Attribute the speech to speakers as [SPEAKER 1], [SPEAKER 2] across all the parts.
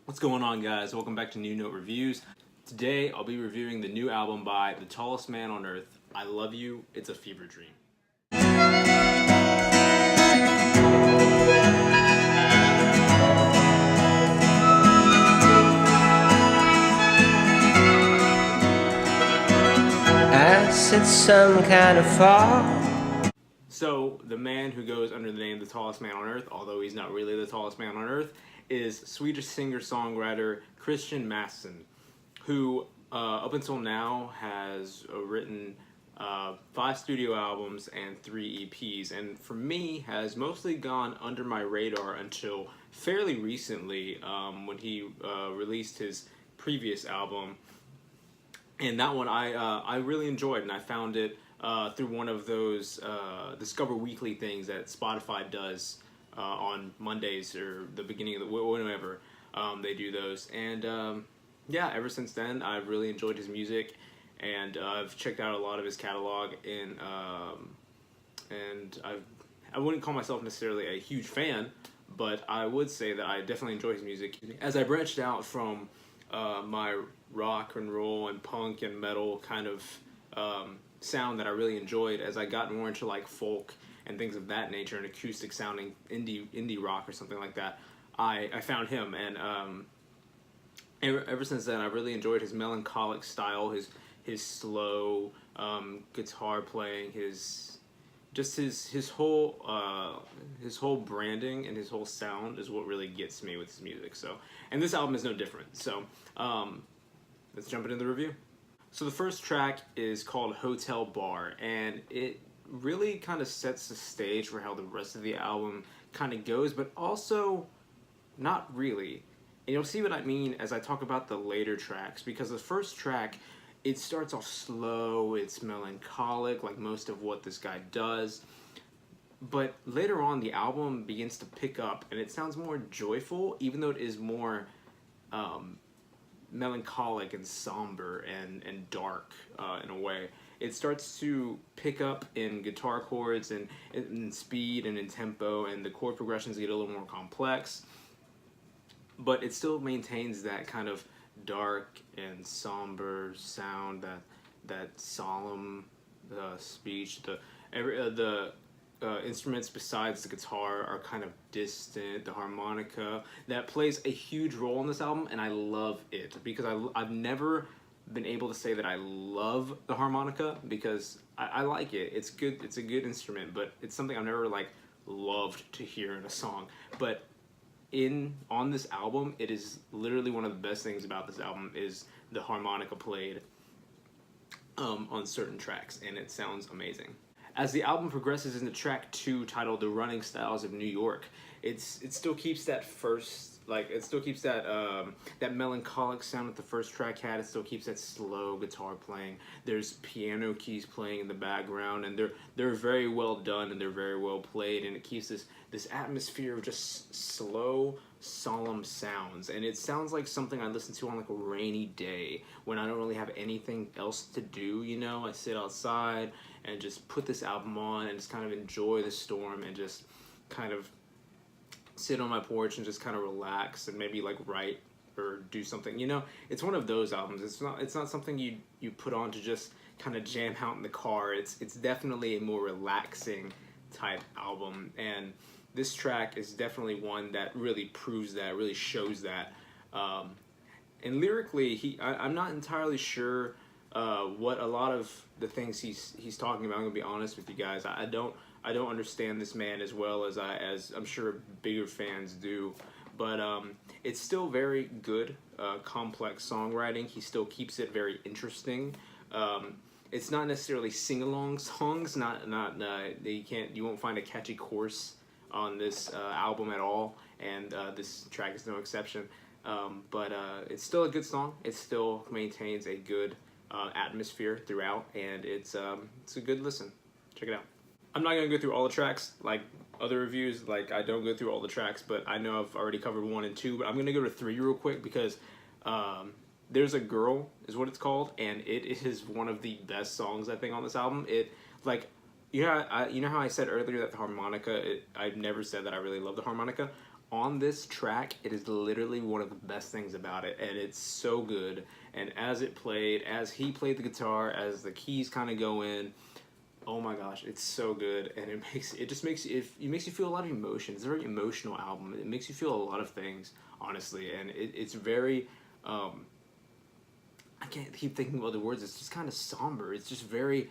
[SPEAKER 1] What's going on, guys? Welcome back to New Note Reviews. Today I'll be reviewing the new album by The Tallest Man on Earth, I Love You, It's a Fever Dream.
[SPEAKER 2] As it's some kind of fall.
[SPEAKER 1] So, the man who goes under the name The Tallest Man on Earth, although he's not really the tallest man on Earth, is Swedish singer-songwriter Christian Masson, who up until now has written 5 studio albums and 3 EPs, and for me has mostly gone under my radar until fairly recently when he released his previous album. And that one I really enjoyed, and I found it through one of those Discover Weekly things that Spotify does on Mondays or the beginning of the whenever they do those. And yeah, ever since then I've really enjoyed his music, and I've checked out a lot of his catalog. And I wouldn't call myself necessarily a huge fan, but I would say that I definitely enjoy his music. As I branched out from my rock and roll and punk and metal kind of sound that I really enjoyed, as I got more into like folk and things of that nature and acoustic sounding indie rock or something like that, I found him, and ever since then I've really enjoyed his melancholic style, his slow guitar playing, his whole branding and his whole sound is what really gets me with his music. So, and this album is no different. So let's jump into the review. So the first track is called Hotel Bar, and it really kind of sets the stage for how the rest of the album kind of goes, but also not really. And you'll see what I mean as I talk about the later tracks, because the first track, it starts off slow, it's melancholic, like most of what this guy does. But later on, the album begins to pick up, and it sounds more joyful, even though it is more melancholic and somber and dark in a way. It starts to pick up in guitar chords and in speed and in tempo, and the chord progressions get a little more complex. But it still maintains that kind of dark and somber sound, that solemn speech. The instruments besides the guitar are kind of distant. The harmonica that plays a huge role in this album, and I love it because I've never been able to say that I love the harmonica, because I like it. It's good. It's a good instrument, but it's something I've never like loved to hear in a song. But on this album, it is literally one of the best things about this album is the harmonica played on certain tracks, and it sounds amazing. As the album progresses into track 2, titled The Running Styles of New York, it still keeps that that melancholic sound that the first track had. It still keeps that slow guitar playing. There's piano keys playing in the background, and they're very well done, and they're very well played, and it keeps this atmosphere of just slow, solemn sounds. And it sounds like something I listen to on like a rainy day when I don't really have anything else to do, you know? I sit outside and just put this album on and just kind of enjoy the storm and just kind of sit on my porch and just kind of relax and maybe like write or do something, you know? It's one of those albums. It's not something you put on to just kind of jam out in the car. It's definitely a more relaxing type album, and this track is definitely one that really proves that, really shows that. And lyrically, I'm not entirely sure what a lot of the things he's talking about. I'm gonna be honest with you guys. I don't understand this man as well as I'm sure bigger fans do, but it's still very good, complex songwriting. He still keeps it very interesting. It's not necessarily sing-along songs. You won't find a catchy chorus on this album at all, and this track is no exception. But it's still a good song. It still maintains a good atmosphere throughout, and it's a good listen. Check it out. I'm not gonna go through all the tracks like other reviews. Like, I don't go through all the tracks, but I know I've already covered 1 and 2. But I'm gonna go to 3 real quick, because There's a Girl is what it's called, and it is one of the best songs I think on this album. It like you know how I said earlier that the harmonica. I've never said that I really love the harmonica. on this track, it is literally one of the best things about it, and it's so good. And as it played, as he played the guitar, as the keys kind of go in, oh my gosh, it's so good, and it makes you feel a lot of emotion. It's a very emotional album. It makes you feel a lot of things, honestly, and it's very. I can't keep thinking about the words. It's just kind of somber. It's just very.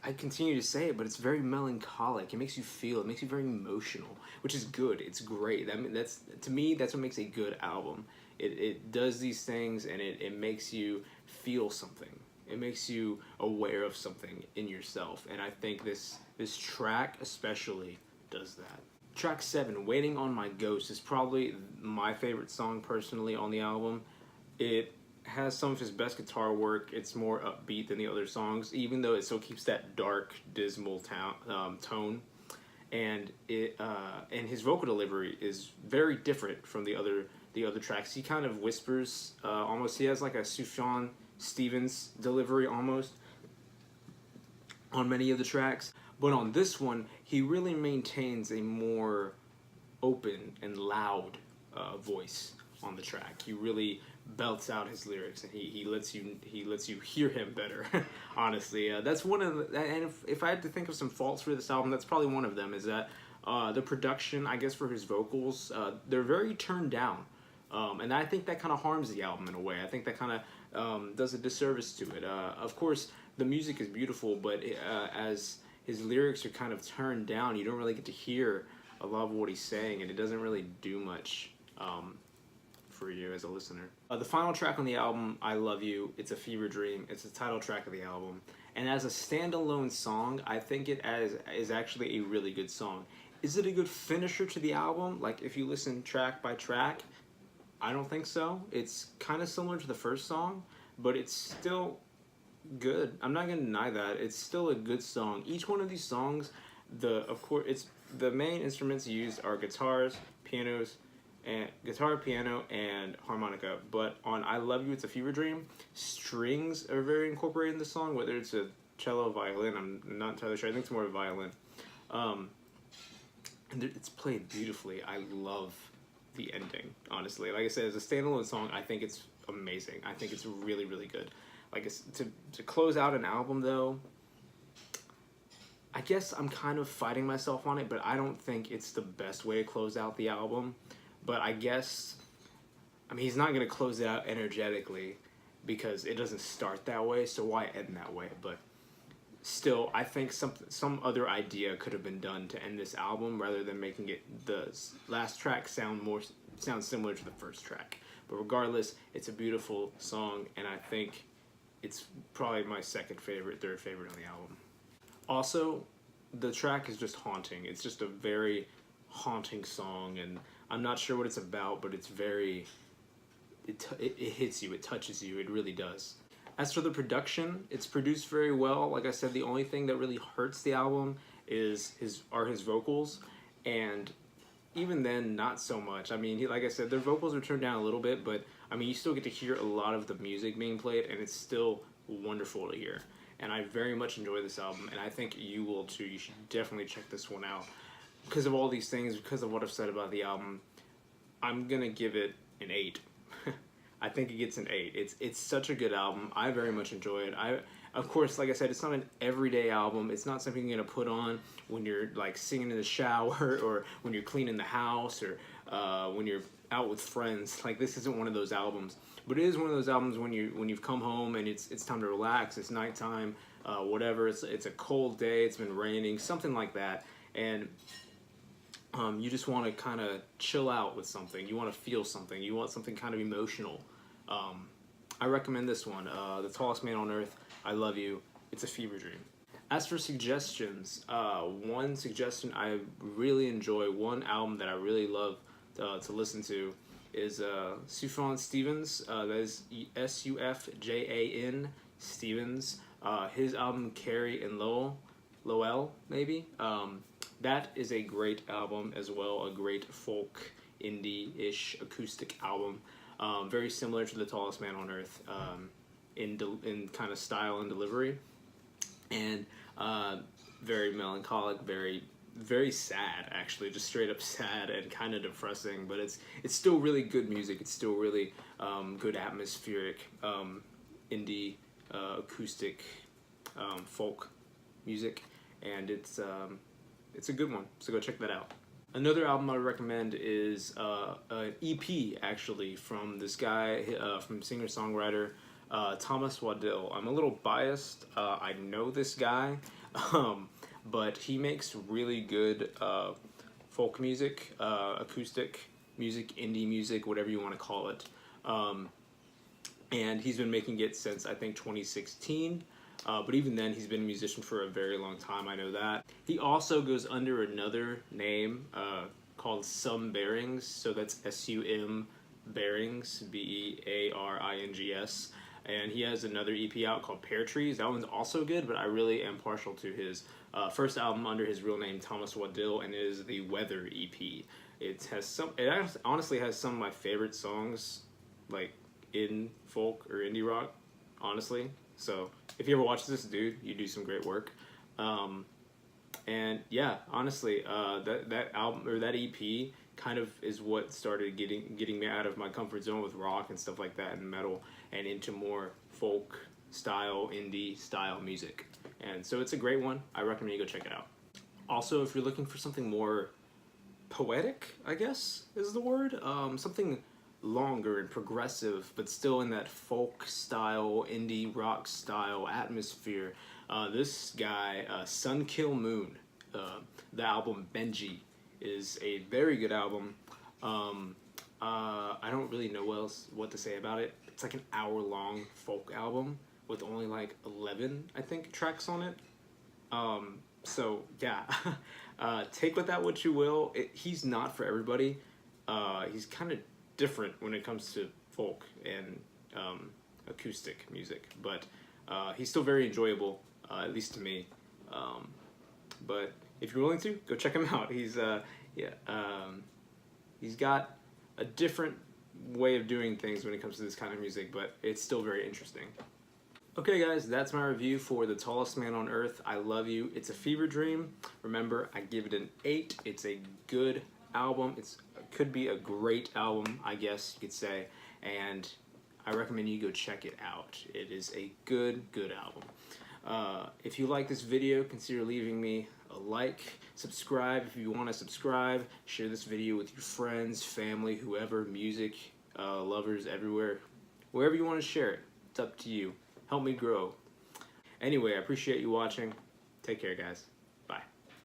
[SPEAKER 1] I continue to say it, but it's very melancholic. It makes you feel. It makes you very emotional, which is good. It's great. I mean, that's to me. That's what makes a good album. It does these things, and it makes you feel something. It makes you aware of something in yourself, and I think this track especially does that. Track 7, "Waiting on My Ghost," is probably my favorite song personally on the album. It has some of his best guitar work. It's more upbeat than the other songs, even though it still keeps that dark, dismal tone. And and his vocal delivery is very different from the other tracks. He kind of whispers almost. He has like a Sufjan Stevens delivery almost on many of the tracks, but on this one he really maintains a more open and loud voice on the track. He really belts out his lyrics, and he lets you hear him better. Honestly, that's one of the, and if I had to think of some faults for this album, that's probably one of them. Is that the production, I guess, for his vocals, they're very turned down, and I think that kind of harms the album in a way. I think that kind of does a disservice to it. Of course, the music is beautiful, but as his lyrics are kind of turned down, you don't really get to hear a lot of what he's saying, and it doesn't really do much for you as a listener. The final track on the album, "I Love You," it's a fever dream. It's the title track of the album, and as a standalone song, I think it is actually a really good song. Is it a good finisher to the album? Like if you listen track by track, I don't think so. It's kind of similar to the first song, but it's still good. I'm not gonna deny that. It's still a good song. Each one of these songs, of course, it's the main instruments used are guitars, pianos, and guitar, piano, and harmonica. But on "I Love You," it's a fever dream. Strings are very incorporated in the song, whether it's a cello, violin. I'm not entirely sure. I think it's more a violin. And it's played beautifully. I love the ending, honestly. Like I said, as a standalone song, I think it's amazing. I think it's really, really good. Like to close out an album, though, I guess I'm kind of fighting myself on it, but I don't think it's the best way to close out the album. But I guess, I mean, he's not going to close it out energetically because it doesn't start that way, so why end that way? But still, I think some other idea could have been done to end this album rather than making it the last track sound similar to the first track. But regardless, it's a beautiful song, and I think it's probably my second favorite, third favorite on the album. Also, the track is just haunting. It's just a very haunting song, and I'm not sure what it's about, but it's very, it hits you, it touches you, it really does. As for the production, it's produced very well. Like I said, the only thing that really hurts the album are his vocals, and even then, not so much. I mean, like I said, their vocals are turned down a little bit, but I mean, you still get to hear a lot of the music being played, and it's still wonderful to hear. And I very much enjoy this album, and I think you will too. You should definitely check this one out. Because of all these things, because of what I've said about the album, I'm gonna give it an 8. I think it gets an 8. It's such a good album. I very much enjoy it. Of course, like I said, it's not an everyday album. It's not something you're gonna put on when you're like singing in the shower or when you're cleaning the house or when you're out with friends. Like, this isn't one of those albums. But it is one of those albums when you've come home and it's time to relax. It's nighttime, whatever. It's a cold day. It's been raining, something like that, and you just want to kind of chill out with something. You want to feel something. You want something kind of emotional. I recommend this one, The Tallest Man on Earth, "I Love You." It's a fever dream. As for suggestions, one suggestion I really enjoy, one album that I really love to listen to is Sufjan Stevens. That is Sufjan Stevens. His album Carrie and Lowell, maybe. That is a great album as well, a great folk, indie-ish acoustic album. Very similar to The Tallest Man on Earth in kind of style and delivery. And very melancholic, very very sad, actually, just straight up sad and kind of depressing. But it's still really good music. It's still really good atmospheric indie acoustic folk music, and it's a good one. So go check that out. Another album I would recommend is an EP, actually, from this guy, from singer-songwriter Thomas Waddell. I'm a little biased. I know this guy, but he makes really good folk music, acoustic music, indie music, whatever you want to call it. And he's been making it since, I think, 2016. But even then, he's been a musician for a very long time, I know that. He also goes under another name called Some Bearings, so that's S-U-M Bearings, B-E-A-R-I-N-G-S. And he has another EP out called Pear Trees. That one's also good, but I really am partial to his first album under his real name, Thomas Waddell, and it is the Weather EP. It honestly has some of my favorite songs, like, in folk or indie rock, honestly. So if you ever watch this, dude, you do some great work. And yeah, honestly, that album or that EP kind of is what started getting me out of my comfort zone with rock and stuff like that and metal, and into more folk style, indie style music. And so it's a great one. I recommend you go check it out. Also, if you're looking for something more poetic, I guess is the word, something longer and progressive, but still in that folk style, indie rock style atmosphere, this guy, Sunkill Moon, the album Benji, is a very good album. I don't really know what to say about it. It's like an hour-long folk album with only like 11, I think, tracks on it. So yeah, take with that what you will. He's not for everybody. He's kind of different when it comes to folk and acoustic music, but he's still very enjoyable, at least to me. But if you're willing to, go check him out. He's got a different way of doing things when it comes to this kind of music, but it's still very interesting. Okay guys, that's my review for The Tallest Man on Earth. I love you. It's a fever dream. Remember, I give it an 8. It's a good album. It could be a great album, I guess you could say, and I recommend you go check it out. It is a good album. If you like this video, consider leaving me a like, subscribe if you want to subscribe, share this video with your friends, family, whoever, music lovers everywhere, wherever you want to share it. It's up to you. Help me grow. Anyway, I appreciate you watching. Take care, guys.